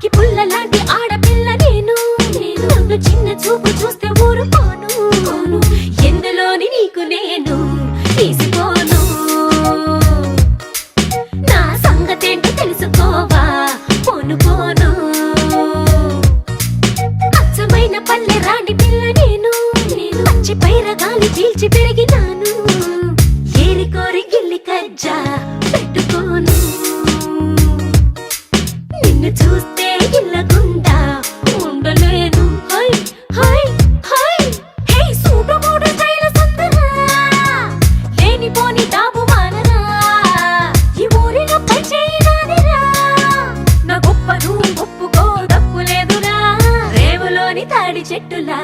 అక్కి పుల్ల లాంటి ఆడపిల్ల నేను నన్ను చిన్న చూపు చూస్తే ఊరుకోను ఎందులోని నీకు నేను తీసిపోను నా సంగతేంటో తెలుసుకోవా పోను పోను అచ్చమైన పల్లె రాండి పిల్ల నేను పచ్చి పైరగాలి చీల్చి పెరిగినాను ఏరి కోరి గిల్లి కజ్జా పెట్టుకోను నిన్ను చూస్తే ఇల్లగుండా ఉండలేను హై హై హై హే సూటు మూడు స్టైల్ సుందరా లేనిపోని డాబు మానరా ఈ ఊరిలో పై చేయరాదిరా నా గొప్ప నువ్వు ఒప్పుకో తప్పు లేదురా రేవులోని తాడి చెట్టులా